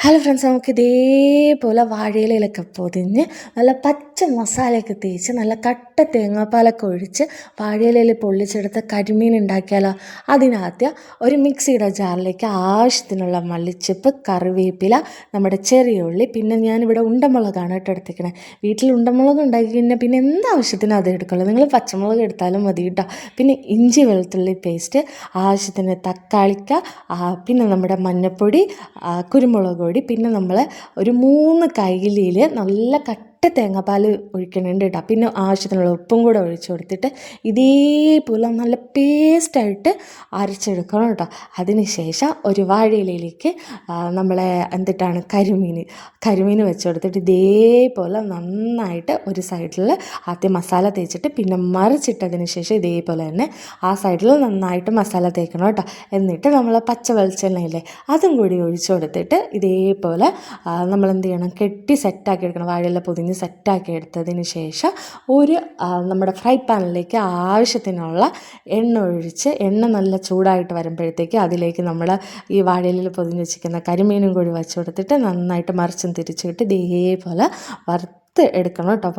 Hello friends, നമുക്ക് ഇതേപോലെ വാഴയിലയിലൊക്കെ പൊതിഞ്ഞ് നല്ല പച്ച മസാലയൊക്കെ തേച്ച് നല്ല കട്ട തേങ്ങാപ്പാലൊക്കെ ഒഴിച്ച് വാഴയിലയിൽ പൊള്ളിച്ചെടുത്ത കരിമീൻ ഉണ്ടാക്കിയാലോ. അതിനകത്ത് ഒരു മിക്സിയുടെ ജാറിലേക്ക് ആവശ്യത്തിനുള്ള മല്ലിച്ചപ്പ്, കറിവേപ്പില, നമ്മുടെ ചെറിയ ഉള്ളി, പിന്നെ ഞാനിവിടെ ഉണ്ടമുളകാണ് കേട്ടോ എടുത്തിരിക്കണേ. വീട്ടിൽ ഉണ്ടമുളക് ഉണ്ടാക്കി കഴിഞ്ഞാൽ പിന്നെ എന്താവശ്യത്തിനും അത് എടുക്കുള്ളൂ. നിങ്ങൾ പച്ചമുളക് എടുത്താലും മതി കേട്ടോ. പിന്നെ ഇഞ്ചി വെളുത്തുള്ളി പേസ്റ്റ്, ആവശ്യത്തിന് തക്കാളിക്ക, പിന്നെ നമ്മുടെ മഞ്ഞൾപ്പൊടി, കുരുമുളക് പൊടി, പിന്നെ നമ്മൾ ഒരു 3 കൈലിയിൽ നല്ല കട്ട തേങ്ങാപ്പാൽ ഒഴിക്കുന്നുണ്ട് കേട്ടോ. പിന്നെ ആവശ്യത്തിനുള്ള ഉപ്പും കൂടെ ഒഴിച്ചു കൊടുത്തിട്ട് ഇതേപോലെ നല്ല പേസ്റ്റായിട്ട് അരച്ചെടുക്കണം കേട്ടോ. അതിന് ശേഷം ഒരു വാഴയിലയിലേക്ക് നമ്മളെ കരിമീൻ വെച്ച് കൊടുത്തിട്ട് ഇതേപോലെ നന്നായിട്ട് ഒരു സൈഡിൽ ആദ്യം മസാല തേച്ചിട്ട് പിന്നെ മറിച്ചിട്ടതിന് ശേഷം ഇതേപോലെ തന്നെ ആ സൈഡിൽ നന്നായിട്ട് മസാല തേക്കണം കേട്ടോ. എന്നിട്ട് നമ്മൾ പച്ച വെളിച്ചെണ്ണയില്ലേ അതും കൂടി ഒഴിച്ചു കൊടുത്തിട്ട് ഇതേപോലെ നമ്മളെന്ത് ചെയ്യണം, കെട്ടി സെറ്റാക്കി എടുക്കണം. വാഴയില പൊതിഞ്ഞ് സെറ്റാക്കി എടുത്തതിന് ശേഷം നമ്മുടെ ഫ്രൈ പാനിലേക്ക് ആവശ്യത്തിനുള്ള എണ്ണ ഒഴിച്ച് എണ്ണ നല്ല ചൂടായിട്ട് വരുമ്പോഴത്തേക്ക് അതിലേക്ക് നമ്മൾ ഈ വാഴയിലയിൽ പൊതിഞ്ഞ് വെച്ചിരിക്കുന്ന കരിമീനും കൂടി വെച്ച് കൊടുത്തിട്ട് നന്നായിട്ട് മറിച്ചും തിരിച്ചിട്ട് ഇതേപോലെ എടുക്കണം കേട്ടോ.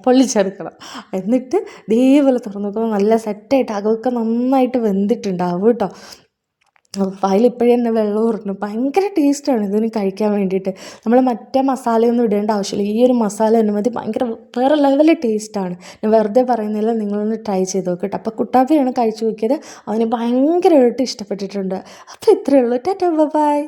പൊള്ളിച്ചെടുക്കണം. എന്നിട്ട് ഇതേപോലെ തുറന്ന് നോക്കുമ്പോൾ നല്ല സെറ്റായിട്ട് അകമൊക്കെ നന്നായിട്ട് വെന്തിട്ടുണ്ടാവും കേട്ടോ. അതിലിപ്പോഴേ തന്നെ വെള്ളം ഊറുന്നു. ഭയങ്കര ടേസ്റ്റാണ് ഇതിന് കഴിക്കാൻ വേണ്ടിയിട്ട്. നമ്മൾ മറ്റേ മസാലയൊന്നും ഇടേണ്ട ആവശ്യമില്ല. ഈ ഒരു മസാല തന്നെ മതി. ഭയങ്കര വേറെ ലെവലിൽ ടേസ്റ്റാണ്. ഞാൻ വെറുതെ പറയുന്നില്ല, നിങ്ങളൊന്ന് ട്രൈ ചെയ്ത് നോക്കട്ടെ. അപ്പോൾ കുട്ടാപ്പിയാണ് കഴിച്ചു നോക്കിയത്, അവന് ഭയങ്കരമായിട്ട് ഇഷ്ടപ്പെട്ടിട്ടുണ്ട്. അപ്പോൾ ഇത്രയേ ഉള്ളൂ. ടാറ്റാ, ബൈ.